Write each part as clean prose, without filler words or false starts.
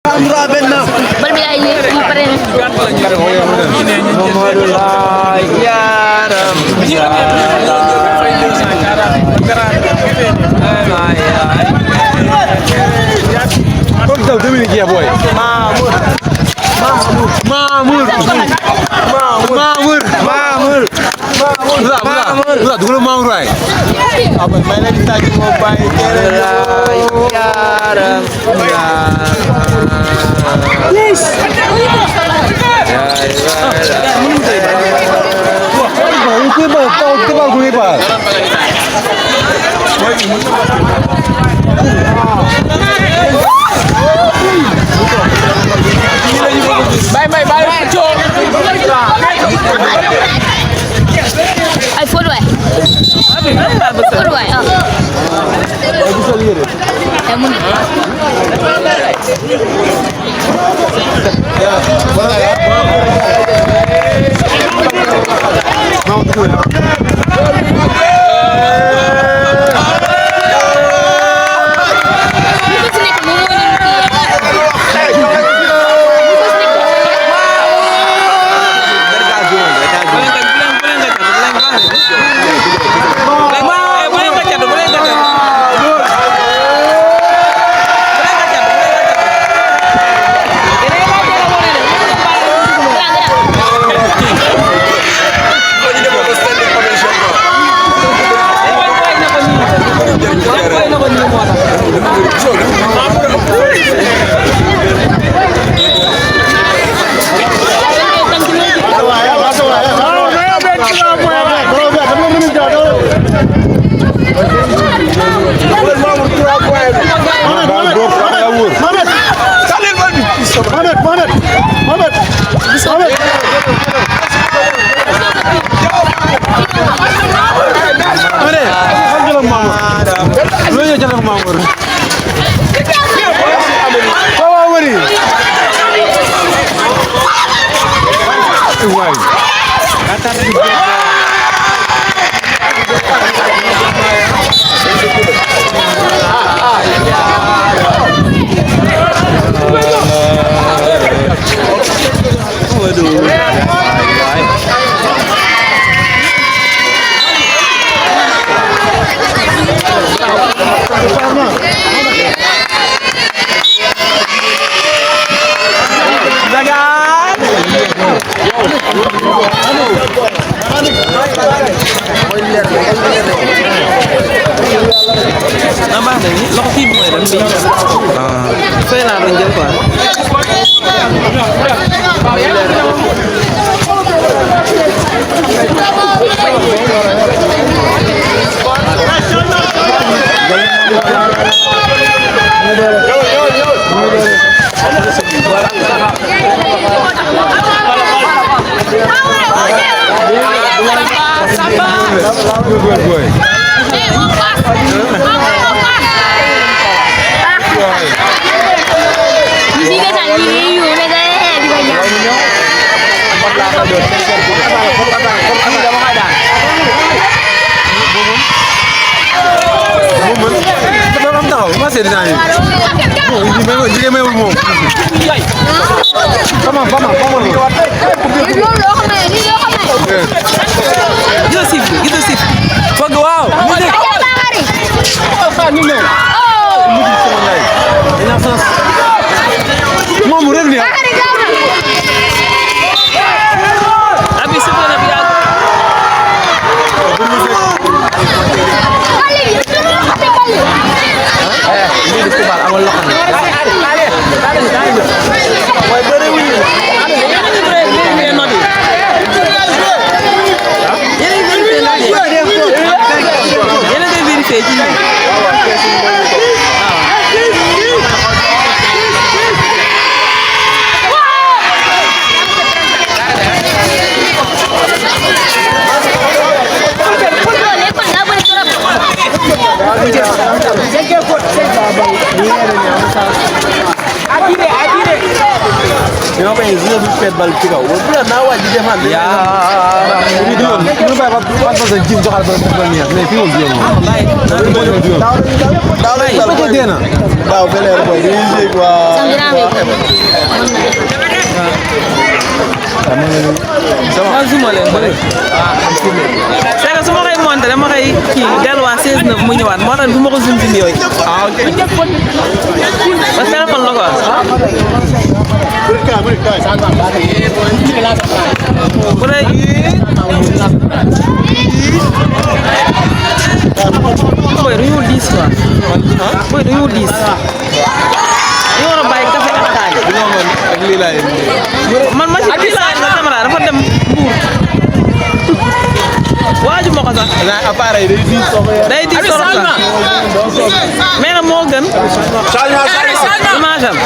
bal bi ay pare na ay fol waay fol waay ay mun bal ci kaw bu la na waji defal ya ñu bay ba ban sa jim joxal ba ko ni mais fi won jëm daw lay dal ko dina daw beleer boy ni jé quoi ma zoomé leen ba léegi. c'est que su ma koy monté dama koy kii delluwaat 16/9 mu ñëwaat moo tax du ma ko zoom si yooyu. ah ok. ba téléphone la quoi. bu dee. booy dañoo diis quoi. booy dañoo diis. dañoo war a bàyyi café ak taay. ak lii laay man ma ci lii laay nga caméra dafa dem Mbour. waaju ma ko sax. appareil day diis day diis trop sax. mais nag moo gën. image am.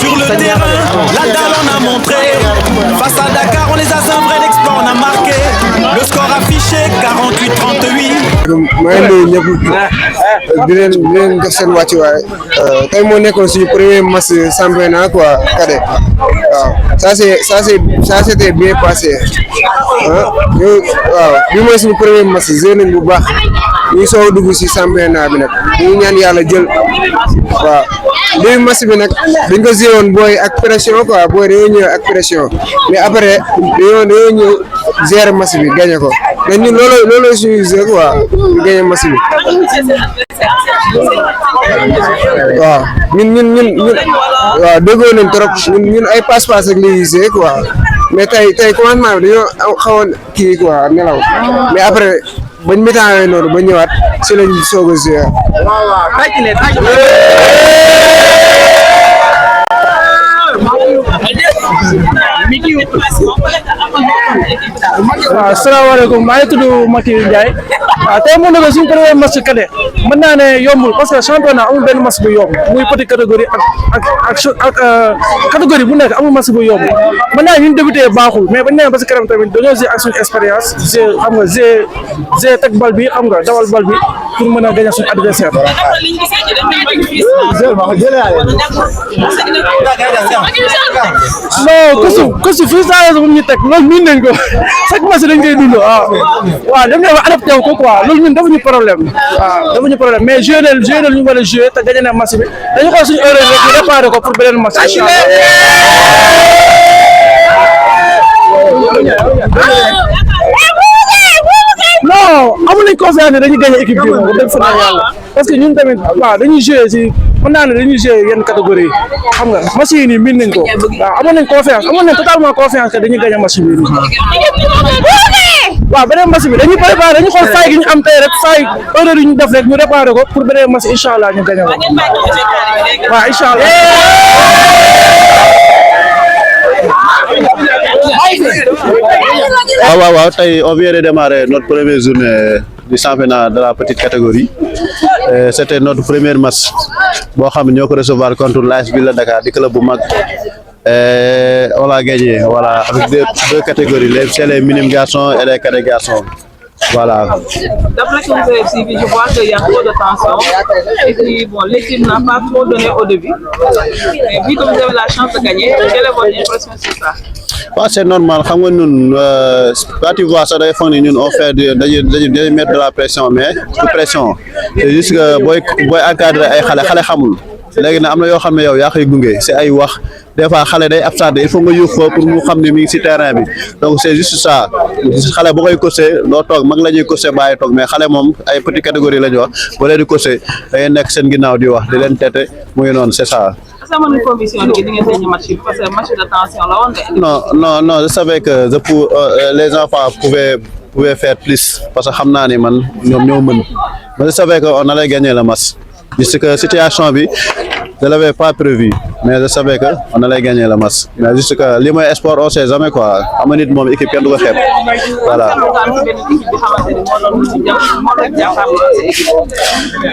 Sur le terrain, la dalle on a montré. Face à Dakar, on les a zimbrés d'exploit, on a marqué. Le score affiché, 48-38. maa ngi nuyu ñëpp di leen def seen wàccuwaay tey moo nekkoon suñu premier match championnat quoi cadet waaw ça s'était bien passé waaw bi mooy suñu premier match joué nañ bu baax ñu ngi soog a dugg si championnat bi nag ñu ñaan yàlla jël waaw léegi match bi nag dañ ko joué woon booy ak pression quoi booy dañoo ñëw ak pression mais après dañoo ñëw gérer match bi gagné ko mais ñun loolu suñu jeu quoi ñu gagné match bi waaw ñun waaw déggoo nañ trop ñun ay passe-passe ak li gisee quoi mais tey commencement bi dañoo xawoon kii quoi nelaw mais après bañ mi-temps yooyu noonu ba ñëwaat si lañ soog a joué. waaw asalaamaaleykum maa ngi tudd Macky Ndiaye waaw tey mu nekk suñu premier match cadet mën naa ne yombul parce que championnat amul benn match bu yomb muy petite catégorie ak catégorie bu nekk amul match bu yomb mën naa ñun débuté baaxul mais bañ nee ba si kanam tamit dañoo jouer ak suñu expérience xam nga jouer teg bal bi xam nga dawal bal bi pour mën a gagner suñu adversaire. non kosu fii saa yoo ñu teg loolu miin nañ ko chaque match dañ koy dund waaw dem nañ ba adapté ko quoi loolu ñun defuñu problème waaw defuñu problème mais joué nañ ñu war a joué te gagné na match bi dañu xool suñu erreur rek ñu réparé ko pour beneen match. non amul nañ confiance ne dañuy gagné équipe bi moom dëgg fa yàlla parce que ñun tamit waaw dañuy joué si mën naa ne dañuy joué yenn catégorie yi xam nga match yi nii miin nañ ko waaw amoon nañ confiance amoon nañ totalement confiance que dañuy gagné match bi nii waaw beneen match bi dañuy préparé dañuy xool faay gi ñu am tey rek faay erreur yi ñu def rek ñu réparé ko pour beneen match incha allah ñu gagné ko waaw incha allah. waaw tey on vient de démarrer notre première journée du championnat de la petite catégorie c'était notre premier match boo xam ne ñoo ko recevoir contre l'AS Ville de Dakar di club bu mag on l'a gagné voilà avec deux catégories c'est les minimes garçons et les cadets garçons. Voilà. D'après ce que vous avez suivi, je vois qu'il y a trop de tension et puis bon, l'équipe n'a pas trop donné au début. Mais vu que vous avez la chance de gagner, quelle est votre impression sur ça? Ouais, c'est normal. Quand tu vois ça, on fait de mettre de la pression, mais de pression. C'est juste que boy encadre ay xalé xamul. Légui na amna yo xamné yow ya xey gungé c'est ay wax des fois xalé day absent il faut nga yux ko pour mu xamni mi ngi ci terrain bi donc c'est juste ça xalé bu koy coacher do tok mag lañuy coacher baye tok mais xalé mom ay petite catégorie lañ wax bo lay di coacher day nek sen ginnaw di wax di len tété muy non c'est ça. Est-ce que vous conviction di ngeen gagner match parce que match de tension la won. Non, je savais que les enfants pouvaient faire plus parce que xamna ni man ñom ñoo mën. Mais je savais que on allait gagner le match. Juste que situation bi je l'avais pas prévu mais je savais que on allait gagner le match mais juste que li moy sport on sait jamais quoi am nit mom équipe kenn du ko xeeb voilà.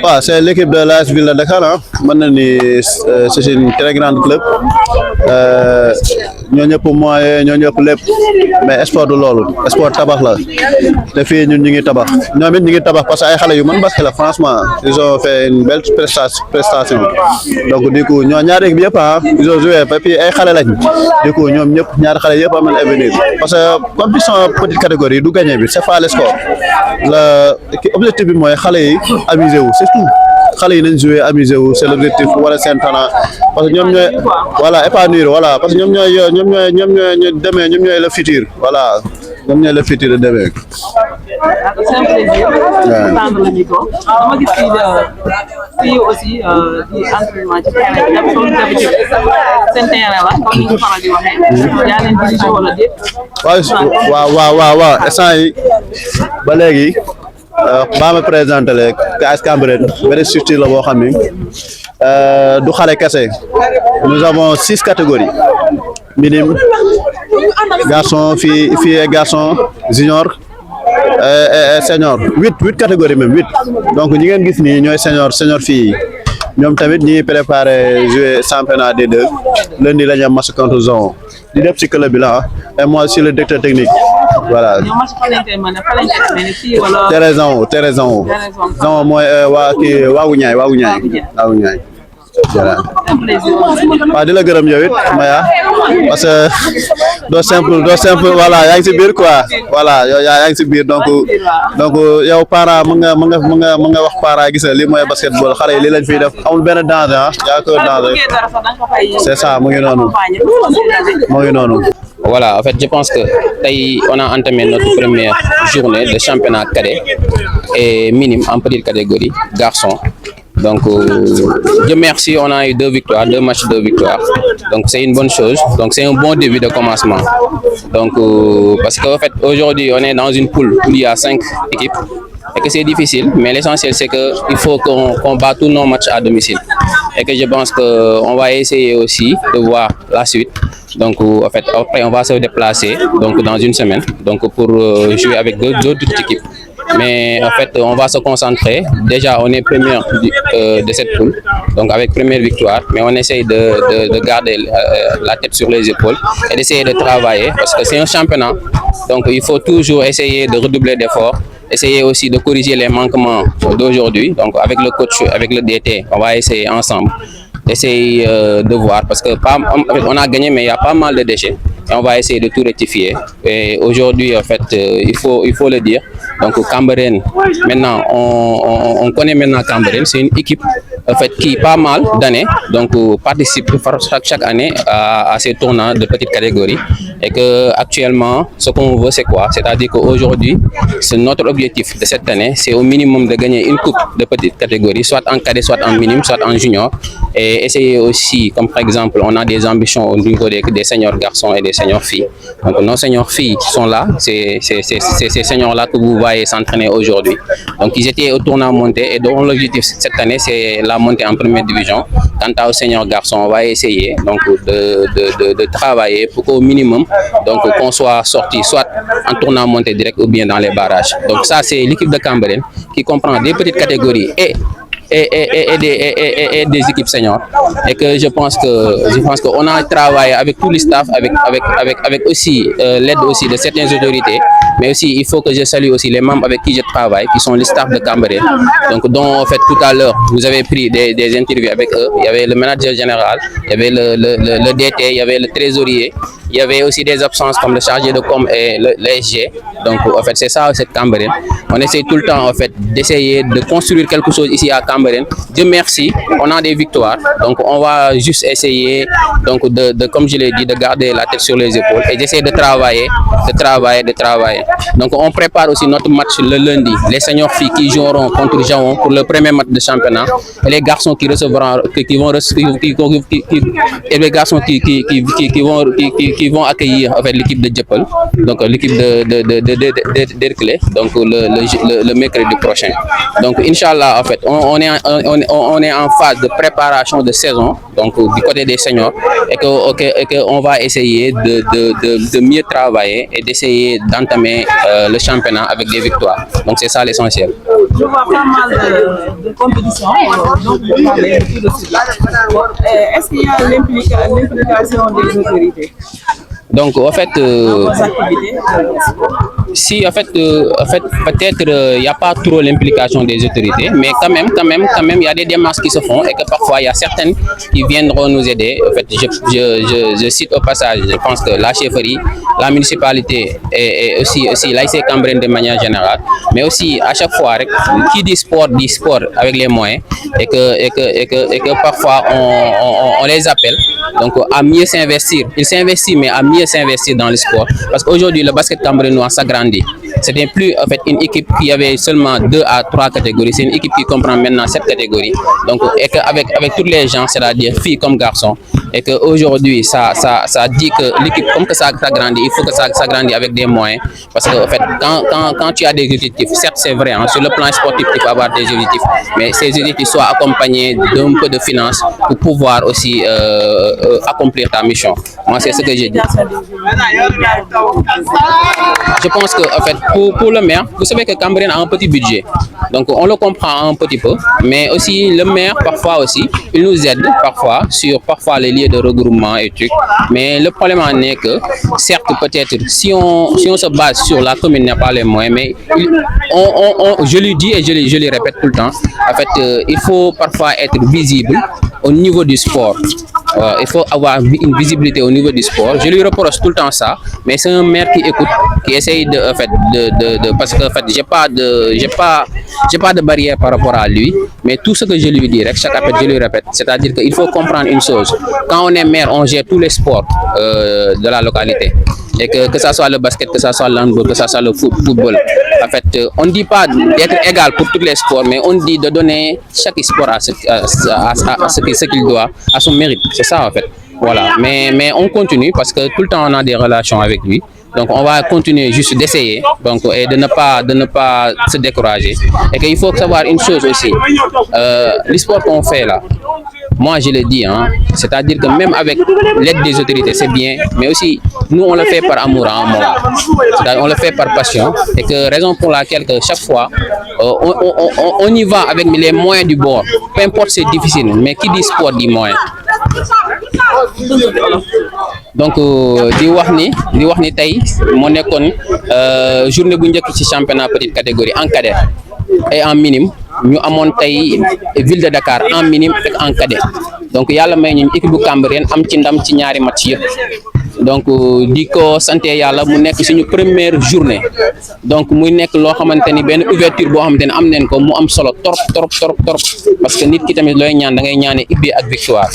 Ouais, c'est l'équipe de l'AS Ville de Dakar hein. C'est une très grande club ñoo ñëpp moyen ñoo ñëpp lépp mais sport du loolu sport tabax la te fii ñun ñu ngi tabax ñoom it ñu ngi tabax parce que ay xale yu mën basket la franchement ils ont fait une belle prestation donc du coup ñoo ñaari équipe yëpp ils ont joué et puis ay xale lañ du coup ñoom ñëpp ñaari xale yëpp am nañ avenir parce que compétition petite catégorie du gagné bi c'est pas le score l'objectif bi mooy xale yi amuser wu c'est tout xale yi nañ jouer amuser wu c'est l'objectif wala seen talent parce que ñoom ñooy voilà épanouir voilà parce que ñoom ñooy demee ñoom ñooy le futur voilà ñoom ñooy le futur de demain. C'est un plaisir. Tendre le micro. Dama gis fii aussi di entraînement ci terrain bi d'habitude seen terrain la comme ni ñu faral di waxee. yaa leen dirigé wala déet. waaw instant yi ba léegi ba ma présenté le KS Cambérène benn structure la boo xam ni du xale kese nous avons 6 catégories minime garçon fille et garçon junior et senior 8 catégories même 8 donc ñi ngeen gis nii ñooy senior fille ñoom tamit ñi préparé jouer championnat des deux lundi la ñu am match contre Zon di def ci club bi la et moi je suis le directeur technique voilà. Terraison Zon mooy waa kii waagu ñaay voilà. waaw di la gërëm yow it Maya parce que doo simple voilà yaa ngi si biir quoi voilà yow yaa ngi si biir donc yow parent mën nga wax parent gis nga lii mooy basketball xale yi lii lañ fiy def amul benn danger yaa ko danger c'est ça mu ngi noonu. Voilà, en fait, je pense que on a entamé notre première journée de championnat cadet et minime en petite catégorie, garçons. Donc, Dieu merci, on a eu 2 victoires, 2 matchs, 2 victoires. Donc, c'est une bonne chose. Donc, c'est un bon début de commencement. Donc, parce qu'en fait, aujourd'hui, on est dans une poule où il y a 5 équipes et que c'est difficile. Mais l'essentiel, c'est qu'il faut qu'on batte tous nos matchs à domicile. Et que je pense qu'on va essayer aussi de voir la suite. Donc, en fait, après, on va se déplacer donc, dans une semaine donc, pour jouer avec d'autres équipes. Mais en fait, on va se concentrer. Déjà, on est premier de cette poule, donc avec première victoire. Mais on essaye de garder la tête sur les épaules et d'essayer de travailler parce que c'est un championnat. Donc, il faut toujours essayer de redoubler d'efforts, essayer aussi de corriger les manquements d'aujourd'hui. Donc, avec le coach, avec le DT, on va essayer ensemble d'essayer de voir parce que on a gagné, mais il y a pas mal de déchets. Et on va essayer de tout rectifier. Et aujourd'hui, en fait, il faut le dire. Donc, Cambérène, maintenant, on connaît maintenant Cambérène. C'est une équipe, en fait, qui pas mal d'années, donc participe chaque année à ces tournois de petite catégorie. et que actuellement ce qu'on veut c'est quoi? C'est-à-dire qu'aujourd'hui c'est notre objectif de cette année, c'est au minimum de gagner une coupe de petite catégorie, soit en cadet, soit en minime, soit en junior, et essayer aussi, comme par exemple on a des ambitions au niveau des seniors garçons et des seniors filles. Donc nos seniors filles sont là, c'est ces seniors là que vous voyez s'entraîner aujourd'hui. Donc ils étaient au tournoi monté et dont l'objectif cette année c'est la montée en première division. Quant aux seniors garçons, on va essayer donc de travailler pour qu'au minimum donc qu'on soit sorti soit en tournoi monté direct ou bien dans les barrages. Donc ça c'est l'équipe de Cambérène qui comprend des petites catégories et des équipes seniors, et que je pense qu'on a travaillé avec tout le staff, avec aussi l'aide aussi de certaines autorités, mais aussi il faut que je salue aussi les membres avec qui je travaille, qui sont les staff de Cambérène, donc dont en fait tout à l'heure vous avez pris des interviews avec eux. Il y avait le manager général, il y avait le DT, il y avait le trésorier, il y avait aussi des absences comme le chargé de com et le SG. Donc en fait c'est ça cette Cambérène. On essaie tout le temps en fait d'essayer de construire quelque chose ici à Cambérène. Dieu merci, on a des victoires. Donc on va juste essayer donc de comme je l'ai dit, de garder la tête sur les épaules et d'essayer de travailler. Donc on prépare aussi notre match le lundi. Les seniors filles qui joueront contre Jaon pour le premier match de championnat et les garçons qui recevront, qui vont accueillir en fait l'équipe de Dieuppeul, donc l'équipe de Derklé, donc le mercredi prochain. Donc Inch'Allah en fait on est en phase de préparation de saison, donc du côté des seniors, et que on va essayer de mieux travailler et d'essayer d'entamer le championnat avec des victoires. Donc c'est ça l'essentiel. Je vois pas mal de compétitions, donc vous parlez de tout de suite. Est-ce qu'il y a l'implication des autorités? Donc en fait, si en fait peut-être il n'y a pas trop l'implication des autorités, mais quand même il y a des démarches qui se font et que parfois il y a certaines qui viendront nous aider. En fait, je cite au passage, je pense que la chefferie, la municipalité et aussi l'ASC Cambérène de manière générale, mais aussi à chaque fois qui dit sport avec les moyens, et que parfois on les appelle donc à mieux s'investir. Ils s'investissent, mais à mieux s'investir dans le sport, parce qu'aujourd'hui le basket camerounois s'agrandit. Ce n'est plus en fait une équipe qui avait seulement 2 à 3 catégories, c'est une équipe qui comprend maintenant 7 catégories. Donc et qu'avec tous les gens, c'est-à-dire filles comme garçons, et qu'aujourd'hui ça dit que l'équipe, comme que ça grandit, il faut que ça grandit avec des moyens, parce que en fait quand tu as des objectifs, certes c'est vrai, hein, sur le plan sportif tu peux avoir des objectifs, mais ces objectifs soient accompagnés d'un peu de finances pour pouvoir aussi accomplir ta mission. Moi c'est ce que j'ai dit. Je pense que en fait pour le maire, vous savez que Cambérène a un petit budget, donc on le comprend un petit peu, mais aussi le maire parfois aussi il nous aide parfois les lieux de regroupement et trucs, mais le problème en est que certes peut-être si on se base sur la commune n'a pas les moyens, mais je lui dis et je le répète tout le temps, en fait il faut parfois être visible au niveau du sport. Il faut avoir une visibilité au niveau du sport. Je lui reproche tout le temps ça, mais c'est un maire qui écoute, qui essaye parce que en fait j'ai pas de barrière par rapport à lui, mais tout ce que je lui dis chaque appel je lui répète, c'est-à-dire qu'il faut comprendre une chose: quand on est maire, on gère tous les sports de la localité, et que ça soit le basket, que ça soit l'handball, que ça soit le football. En fait, on ne dit pas d'être égal pour tous les sports, mais on dit de donner chaque sport à ce qu'il doit, à son mérite. C'est ça en fait. Voilà. Mais on continue parce que tout le temps on a des relations avec lui. Donc on va continuer juste d'essayer, donc et de ne pas se décourager. Et qu'il faut savoir une chose aussi, le sport qu'on fait là, moi je le dis, hein, c'est-à-dire que même avec l'aide des autorités c'est bien, mais aussi nous on le fait par amour à un moment, c'est-à-dire on le fait par passion, et que raison pour laquelle que chaque fois on y va avec les moyens du bord, peu importe c'est difficile, mais qui dit sport dit moyen. Donc di wax ni tey moo nekkoon journée bu njëkk ci championnat petite catégorie en cadet et en minime, ñu amoon tey ville de Dakar en minime et en cadet. Donc yàlla may ñu équipe bu Cambérène am ci ndam ci ñaari match yëpp. Donc di ko sant yàlla mu nekk suñu première journée, donc muy nekk loo xamante ni benn ouverture boo xamante ni am nañ ko mu am solo trop parce que nit ki tamit looy ñaan da ngay ñaane ibbi ak victoire.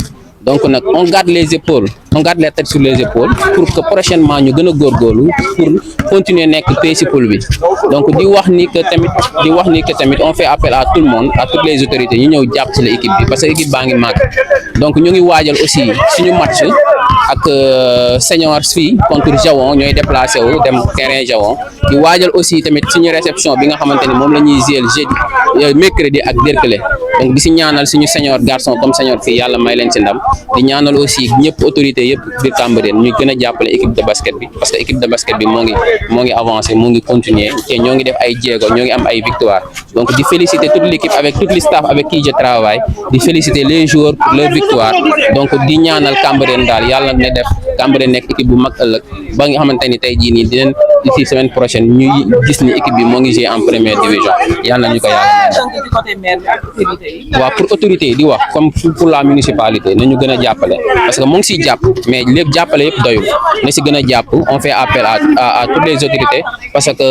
donc nag on garde les épaules on garde les têtes sur les épaules pour que prochainement ñu gën a góorgóorlu pour continuer nekk pays si poule bi donc di wax ni que tamit on fait appel à tout le monde à toutes les autorités ñu ñëw jàpp ci la équipe bi parce que équipe baa ngi màgg donc ñu ngi waajal aussi suñu match ak seniors fii contre Javon ñooy déplacé wu dem terrain Javon di waajal aussi tamit suñu réception bi nga xamante ni moom la ñuy gérer jeudi mercredi ak Derklé donc di si ñaanal suñu senior garçon comme senior fii yàlla may leen ci ndam di ñaanal aussi ñëpp autorités yëpp biir Cambérène ñu gën a jàppale équipe de basket bi parce que équipe de basket bi moo ngi avancé moo ngi continuer te ñoo ngi def ay jéego ñoo ngi am ay victoire donc di féliciter toute l'équipe avec tout le staff avec qui je travaille di féliciter les joueurs pour leur victoire donc di ñaanal Cambérène daal yàlla ne def Cambérène nekk équipe bu mag ëllëg ba nga xamante ni tey jii nii dinañ d'ici semaine prochaine ñuy gis ni équipe bi moo ngi jouer en première division yàlla nañu ko waaw pour autorité yi di wax comme pour la municipalité nañu gën a jàppale parce que mu ngi siy jàpp mais lépp jàppale yëpp doyul na si gën a jàpp on fait appel à toutes les autorités parce que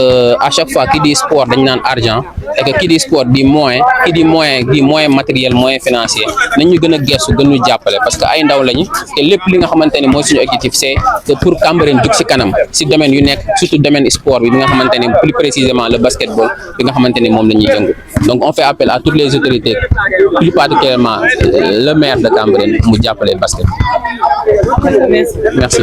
à chaque fois qui dit sport dañu naan argent et que qui dit sport dit moyen matériel moyen financier nañ ñu gën a gestu gën ñu jàppale parce que ay ndaw lañu te lépp li nga xamante ni mooy suñu objectif c'est que pour Cambérène jug si kanam si domaine yu nekk surtout domaine sport bi nga xamante ni plus précisément le basketball bi nga xamante ni moom la ñuy yëngu donc on fait appel à toutes les autorités plus particulièrement le maire de Cambérène mu jàppale basket. Merci.